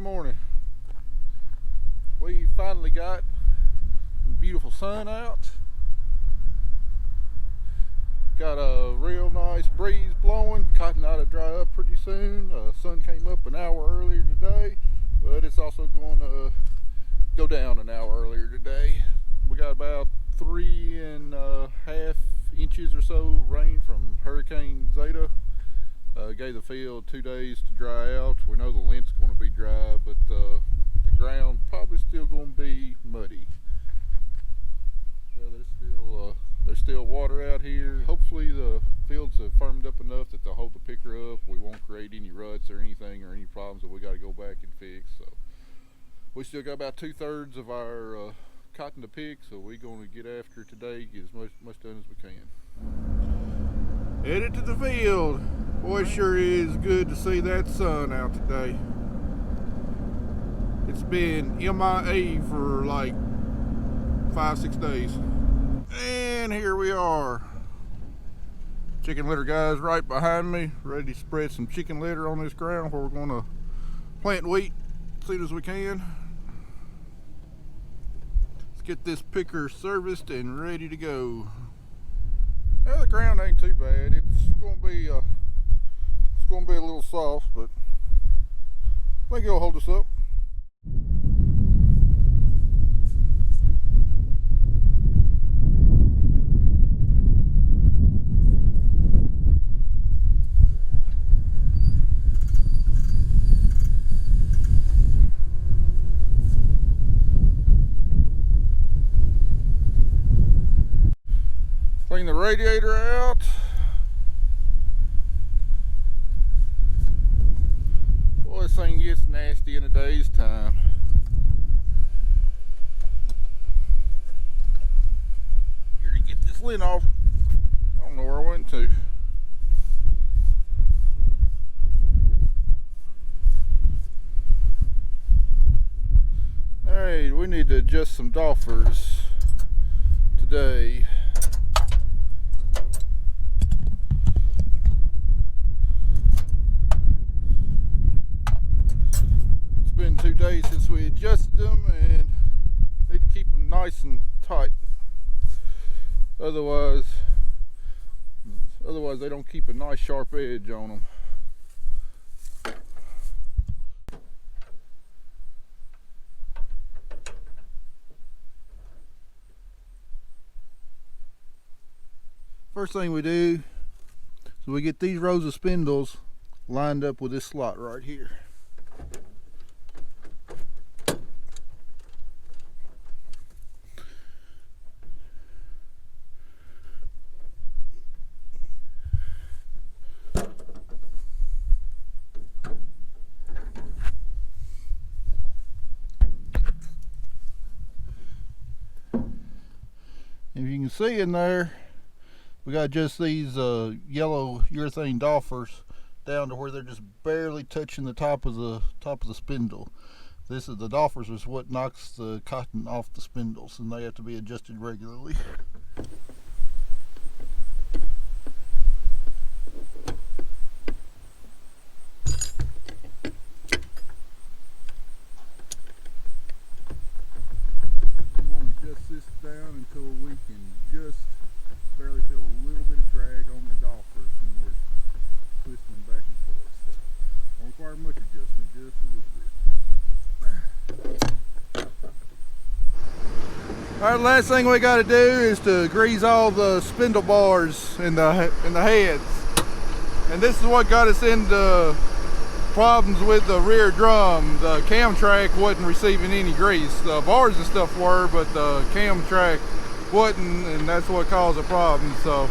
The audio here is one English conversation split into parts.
morning. We finally got the beautiful sun out. Got a real nice breeze blowing. Cotton ought to dry up pretty soon. Sun came up an hour earlier today, but it's also going to go down an hour earlier today. We got about 3.5 inches or so rain from Hurricane Zeta. Gave the field 2 days to dry out. We know the lint's going to be dry, but the ground probably still going to be muddy. Yeah, there's still water out here. Hopefully the fields have firmed up enough that they'll hold the picker up. We won't create any ruts or anything or any problems that we got to go back and fix. So we still got about 2/3 of our cotton to pick, so we're going to get after it today, get as much done as we can. Headed to the field. Boy, it sure is good to see that sun out today. It's been MIA for like 5-6 days. And here we are. Chicken litter guys right behind me, ready to spread some chicken litter on this ground where we're going to plant wheat as soon as we can. Let's get this picker serviced and ready to go. Well, the ground ain't too bad. It's going to be a little soft, but I think it'll hold us up. Clean the radiator out. Boy, this thing gets nasty in a day's time. Here to get this lint off. I don't know where I went to. Alright, we need to adjust some doffers today. Been 2 days since we adjusted them and need to keep them nice and tight. Otherwise they don't keep a nice sharp edge on them. First thing we do is we get these rows of spindles lined up with this slot right here. If you can see in there, we got just these yellow urethane doffers down to where they're just barely touching the top of the spindle. The doffers is what knocks the cotton off the spindles, and they have to be adjusted regularly. This down until we can just barely feel a little bit of drag on the doffers when we're twisting them back and forth. Don't require much adjustment, just a little bit. Alright, last thing we got to do is to grease all the spindle bars in the heads. And this is what got us into problems with the rear drum. The cam track wasn't receiving any grease. The bars and stuff were, but the cam track wasn't, and that's what caused the problem. So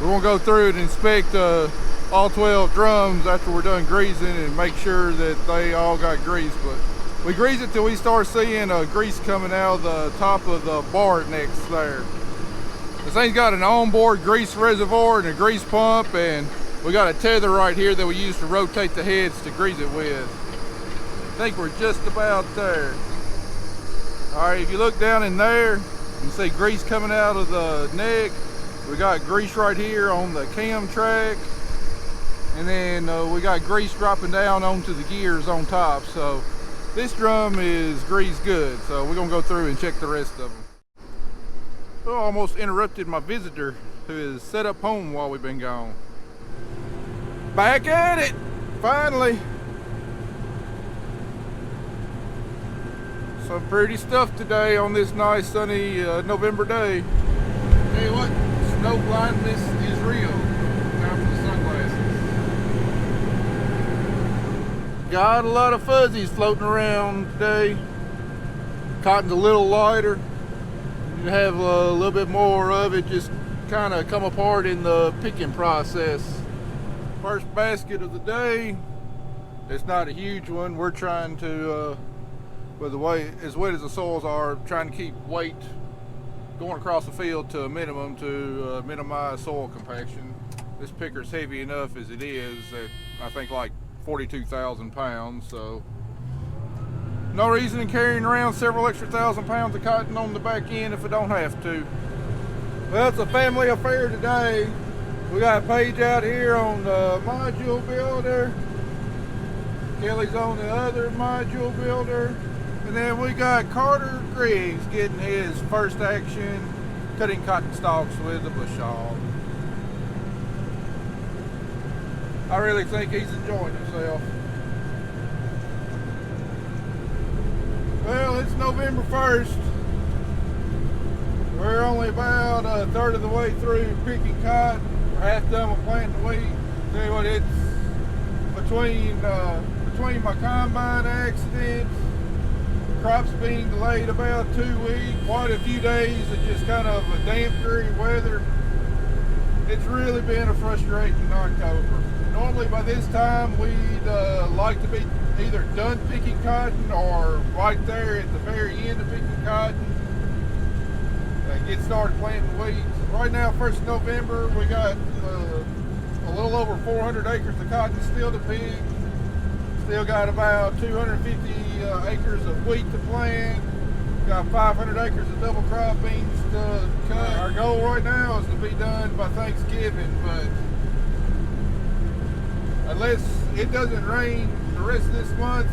we're gonna go through and inspect all 12 drums after we're done greasing and make sure that they all got grease. But we grease it till we start seeing grease coming out of the top of the bar necks there. This thing's got an onboard grease reservoir and a grease pump, and we got a tether right here that we use to rotate the heads to grease it with. I think we're just about there. Alright, if you look down in there, you can see grease coming out of the neck. We got grease right here on the cam track. And then we got grease dropping down onto the gears on top. So This drum is Griggs good, so we're gonna go through and check the rest of them. Oh, almost interrupted my visitor who is set up home while we've been gone. Back at it, finally. Some pretty stuff today on this nice sunny November day. Tell you what, snow blindness is real. Time for the sunglasses. Got a lot of fuzzies floating around today. Cotton's a little lighter. You have a little bit more of it just kind of come apart in the picking process. First basket of the day. It's not a huge one. We're trying to, with the way as wet as the soils are, trying to keep weight going across the field to a minimum to minimize soil compaction. This picker's heavy enough as it is at I think like 42,000 pounds, so no reason in carrying around several extra thousand pounds of cotton on the back end if I don't have to. Well, it's a family affair today. We got Paige out here on the module builder. Kelly's on the other module builder. And then we got Carter Griggs getting his first action cutting cotton stalks with a bush hog. I really think he's enjoying himself. Well, it's November 1st. We're only about a third of the way through picking cotton. We're half done with planting the wheat. Tell you what, it's between my combine accidents, crops being delayed about 2 weeks, quite a few days of just kind of a damp, dreary weather. It's really been a frustrating October. Normally by this time we'd like to be either done picking cotton or right there at the very end of picking cotton. Get started planting wheat. Right now, 1st of November, we got a little over 400 acres of cotton still to pick. Still got about 250 acres of wheat to plant. Got 500 acres of double crop beans to cut. Our goal right now is to be done by Thanksgiving, but unless it doesn't rain the rest of this month,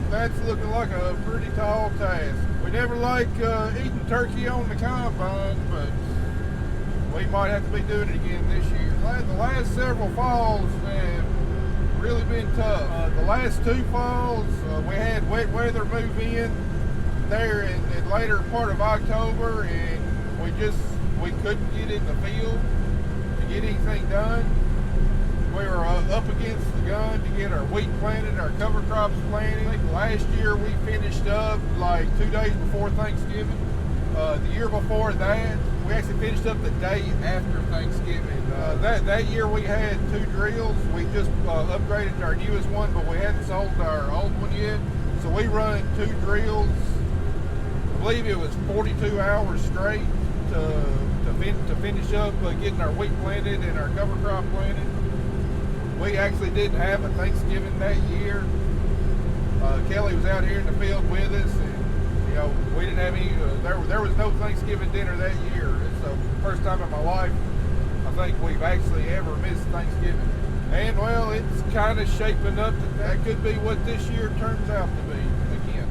that's looking like a pretty tall task. We never like eating turkey on the combine, but we might have to be doing it again this year. The last several falls have really been tough. The last 2 falls, we had wet weather move in there in the later part of October, and we couldn't get in the field to get anything done. We were up against the gun to get our wheat planted, our cover crops planted. I think last year we finished up like 2 days before Thanksgiving. The year before that, we actually finished up the day after Thanksgiving. That year we had 2 drills. We just upgraded to our newest one, but we hadn't sold our old one yet. So we run 2 drills. I believe it was 42 hours straight to finish up getting our wheat planted and our cover crop planted. We actually didn't have a Thanksgiving that year. Kelly was out here in the field with us, and we didn't have any. There was no Thanksgiving dinner that year. It's the first time in my life I think we've actually ever missed Thanksgiving. And well, it's kind of shaping up that could be what this year turns out to be again.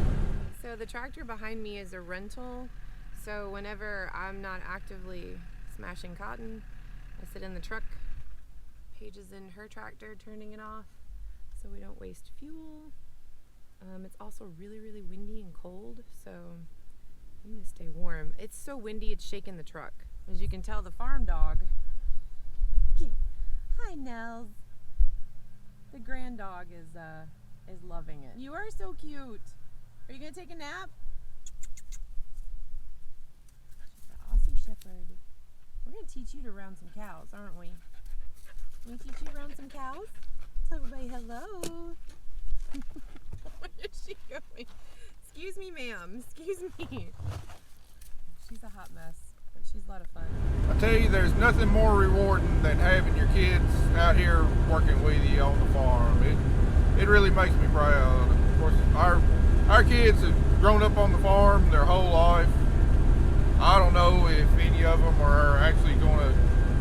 So the tractor behind me is a rental. So whenever I'm not actively smashing cotton, I sit in the truck. Paige is in her tractor turning it off so we don't waste fuel. It's also really, really windy and cold, so I'm gonna stay warm. It's so windy it's shaking the truck. As you can tell, the farm dog. Hi, Nels. The grand dog is loving it. You are so cute. Are you gonna take a nap? She's an Aussie Shepherd. We're gonna teach you to round some cows, aren't we? Can we teach you around some cows? Tell everybody hello. Where is she going? Excuse me, ma'am. Excuse me. She's a hot mess, but she's a lot of fun. I tell you, there's nothing more rewarding than having your kids out here working with you on the farm. It really makes me proud. Of course, our kids have grown up on the farm their whole life. I don't know if any of them are actually going to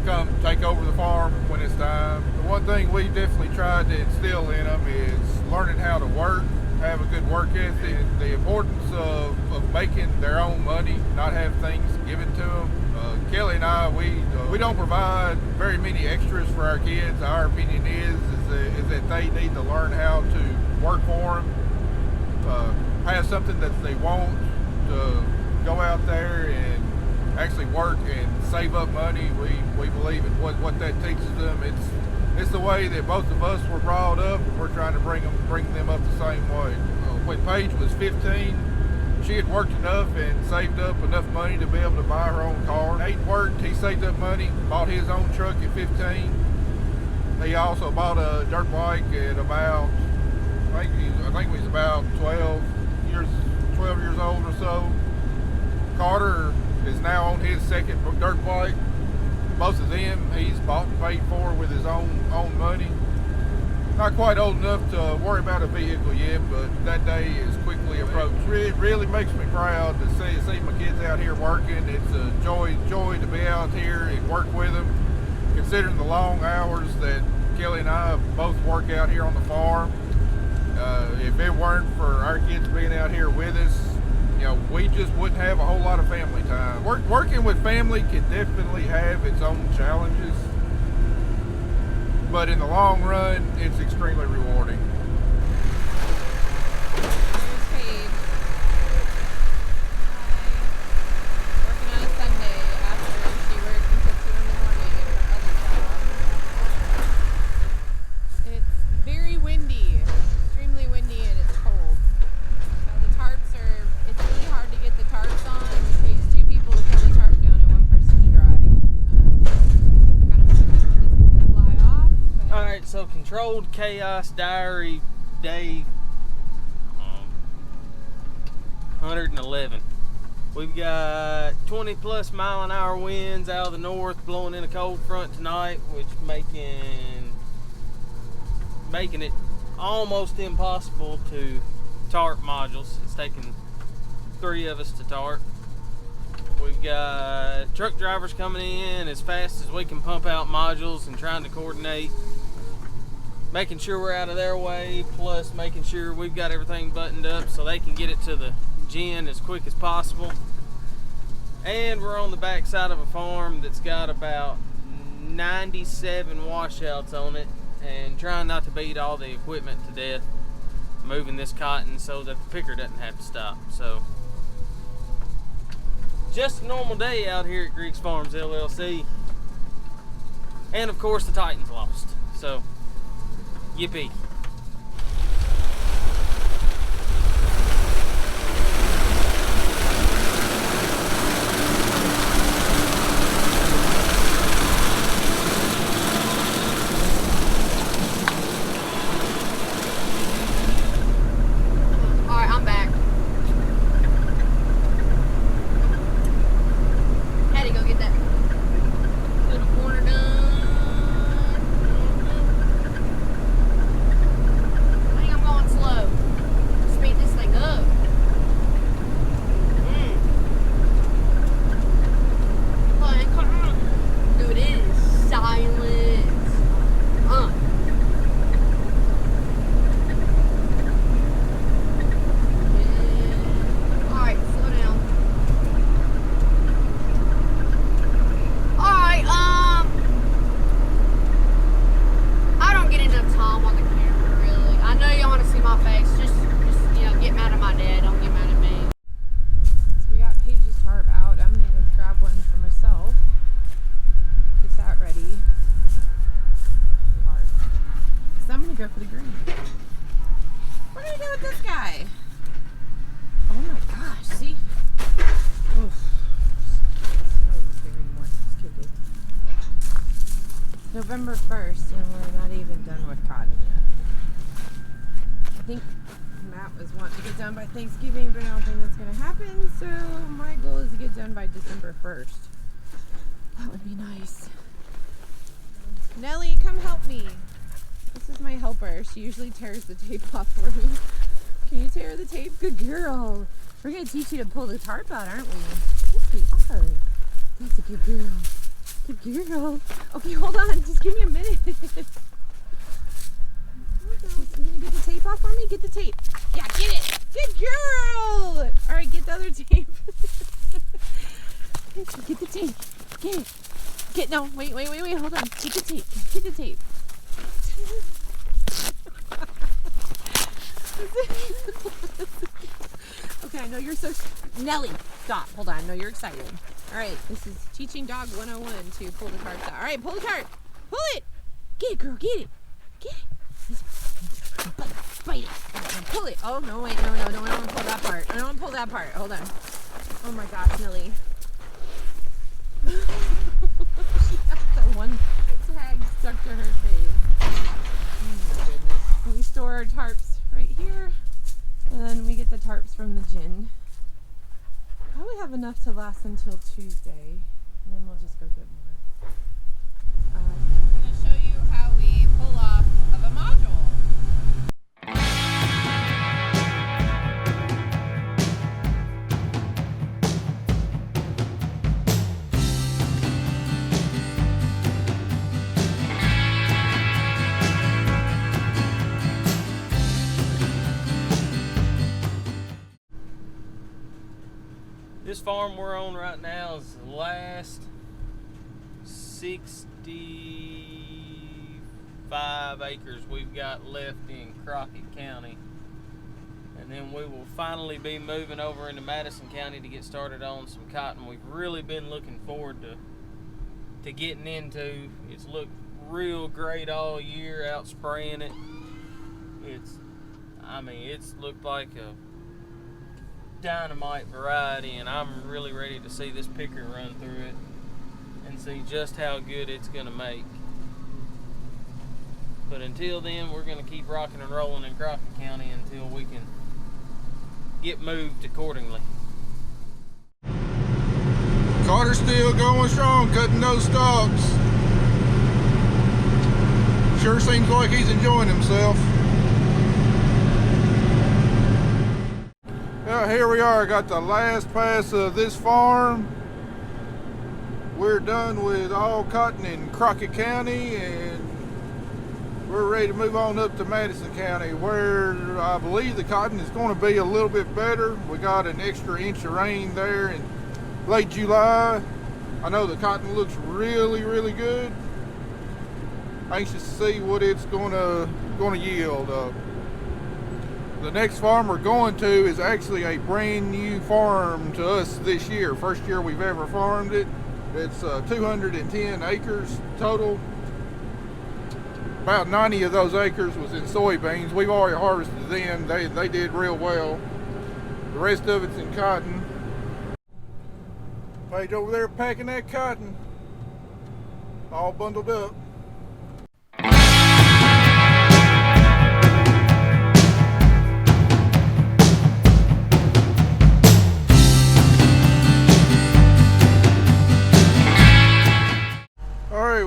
come take over the farm when it's time. The one thing we definitely tried to instill in them is learning how to work have a good work ethic, the importance of making their own money, not have things given to them. Kelly and I, we don't provide very many extras for our kids. Our opinion is that they need to learn how to work for them, have something that they want, to go out there and actually work and save up money. We believe in what that teaches them. It's the way that both of us were brought up, and we're trying to bring them up the same way. When Paige was 15, she had worked enough and saved up enough money to be able to buy her own car. Nate worked, he saved up money, bought his own truck at 15. He also bought a dirt bike at about, I think he was about 12 years old or so. Carter is now on his second dirt bike. Most of them he's bought and paid for with his own money. Not quite old enough to worry about a vehicle yet, but that day is quickly approaching. It really makes me proud to see my kids out here working. It's a joy to be out here and work with them, considering the long hours that Kelly and I both work out here on the farm. If it weren't for our kids being out here with us, we just wouldn't have a whole lot of family time. Working with family can definitely have its own challenges, but in the long run, it's extremely rewarding. Here's Paige. Working on a Sunday after she worked until 2 in the morning at her other job. It's very windy, extremely windy, and it's cold. The tarps it's really hard to get the tarps on. It takes 2 people to pull the tarp down and 1 person to drive. Kind of hoping that one doesn't fly off. Alright, so controlled chaos diary day 111. We've got 20 plus mile an hour winds out of the north blowing in a cold front tonight, which making it almost impossible to tarp modules. It's taking 3 of us to tarp. We've got truck drivers coming in as fast as we can pump out modules and trying to coordinate making sure we're out of their way, plus making sure we've got everything buttoned up so they can get it to the gin as quick as possible. And we're on the back side of a farm that's got about 97 washouts on it, and trying not to beat all the equipment to death moving this cotton so that the picker doesn't have to stop. So just a normal day out here at Griggs Farms LLC. And of course the Titans lost, so yippee. Go for the green. What are you doing with this guy? Oh my gosh, see? Oof. It's not big anymore. It's too big. November 1st, and we're not even done with cotton yet. I think Matt was wanting to get done by Thanksgiving, but I don't think that's going to happen, so my goal is to get done by December 1st. That would be nice. Nellie, come help me. This is my helper. She usually tears the tape off for me. Can you tear the tape? Good girl. We're going to teach you to pull the tarp out, aren't we? Yes, we are. That's a good girl. Good girl. Okay, hold on. Just give me a minute. Hold on. I'm going to get the tape tape off for me? Get the tape. Yeah, get it. Good girl. All right, get the other tape. Get the tape. Get it. No, wait, hold on. Get the tape. Get the tape. Okay, I know you're so... Nelly, stop. Hold on. I know you're excited. All right, this is teaching dog 101 to pull the carts out. All right, pull the cart. Pull it. Get it, girl. Get it. Get it. Bite it. Pull it. Oh, no, wait. No. I don't want to pull that part. I don't want to pull that part. Hold on. Oh, my gosh, Nelly. She got that one tag stuck to her face. Oh, my goodness. And we store our tarps right here. And then we get the tarps from the gin. Probably have enough to last until Tuesday. And then we'll just go get more. I'm going to show you how we pull off of a module. This farm we're on right now is the last 65 acres we've got left in Crockett County. And then we will finally be moving over into Madison County to get started on some cotton we've really been looking forward to getting into. It's looked real great all year out spraying it. It's looked like a dynamite variety, and I'm really ready to see this picker run through it and see just how good it's gonna make. But until then, we're gonna keep rocking and rolling in Crockett County until we can get moved accordingly. Carter's still going strong, cutting those stalks. Sure seems like he's enjoying himself. Here we are, got the last pass of this farm. We're done with all cotton in Crockett County, and we're ready to move on up to Madison County, where I believe the cotton is going to be a little bit better. We got an extra inch of rain there in late July. I know the cotton looks really, really good. Anxious to see what it's going to yield. The next farm we're going to is actually a brand new farm to us this year. First year we've ever farmed it. It's 210 acres total. About 90 of those acres was in soybeans. We've already harvested them. They did real well. The rest of it's in cotton. Paige over there packing that cotton. All bundled up.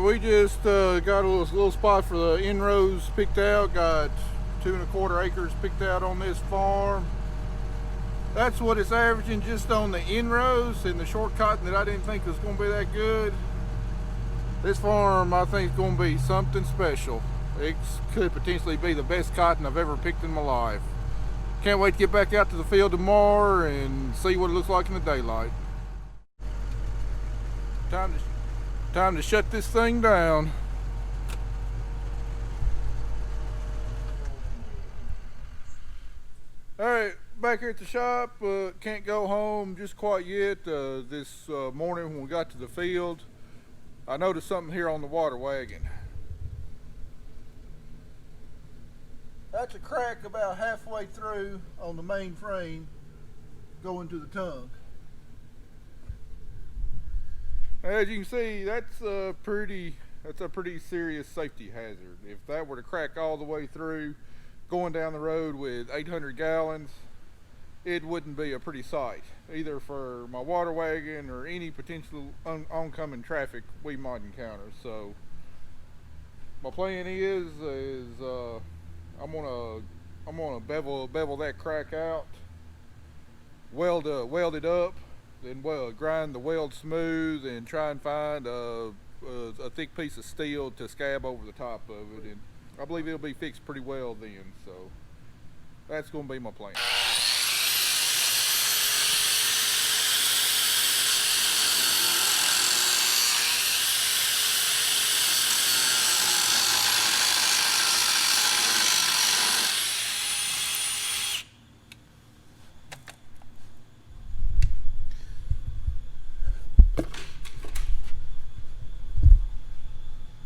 We just got a little spot for the in-rows picked out. Got 2 1/4 acres picked out on this farm. That's what it's averaging just on the in-rows, and the short cotton that I didn't think was going to be that good. This farm I think is going to be something special. It could potentially be the best cotton I've ever picked in my life. Can't wait to get back out to the field tomorrow and see what it looks like in the daylight. Time to shut this thing down. Alright, back here at the shop. Can't go home just quite yet. This morning when we got to the field, I noticed something here on the water wagon. That's a crack about halfway through on the main frame going to the tongue. As you can see, that's a pretty serious safety hazard. If that were to crack all the way through, going down the road with 800 gallons, it wouldn't be a pretty sight, either for my water wagon or any potential oncoming traffic we might encounter. So my plan is I'm gonna bevel that crack out, weld it up, then grind the weld smooth and try and find a thick piece of steel to scab over the top of it, and I believe it'll be fixed pretty well then. So That's gonna be my plan.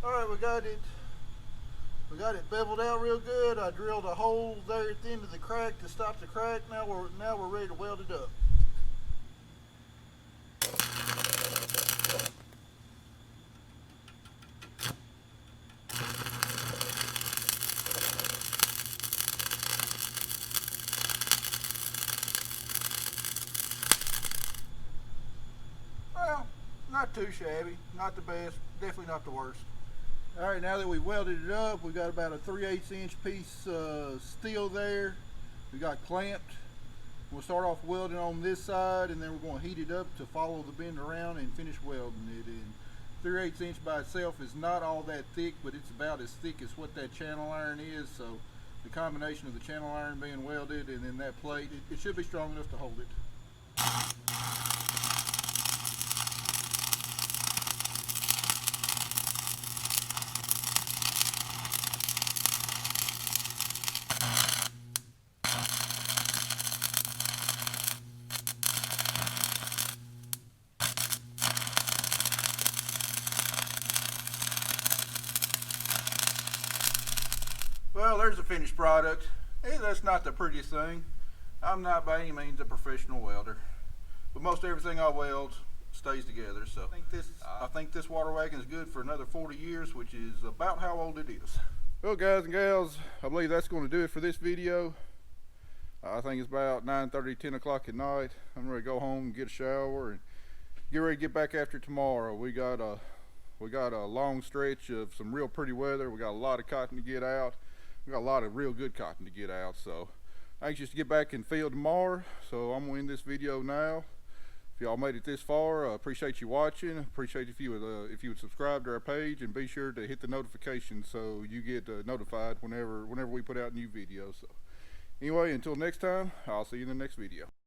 Alright, we got it beveled out real good. I drilled a hole there at the end of the crack to stop the crack. Now we're ready to weld it up. Well, not too shabby, not the best, definitely not the worst. Alright, now that we've welded it up, we got about a 3/8 inch piece of steel there. We got clamped. We'll start off welding on this side, and then we're going to heat it up to follow the bend around and finish welding it in. 3/8 inch by itself is not all that thick, but it's about as thick as what that channel iron is, so the combination of the channel iron being welded and then that plate, it should be strong enough to hold it. Well, there's the finished product. Hey, that's not the prettiest thing. I'm not by any means a professional welder, but most everything I weld stays together. So I think this water wagon is good for another 40 years, which is about how old it is. Well, guys and gals, I believe that's going to do it for this video. I think it's about 9:30, 10 o'clock at night. I'm ready to go home and get a shower and get ready to get back after tomorrow. We got a long stretch of some real pretty weather. We got a lot of cotton to get out. We got a lot of real good cotton to get out, so anxious to get back in the field tomorrow. So I'm gonna end this video now. If y'all made it this far, appreciate you watching. Appreciate if you would subscribe to our page, and be sure to hit the notification so you get notified whenever we put out new videos. So anyway, until next time, I'll see you in the next video.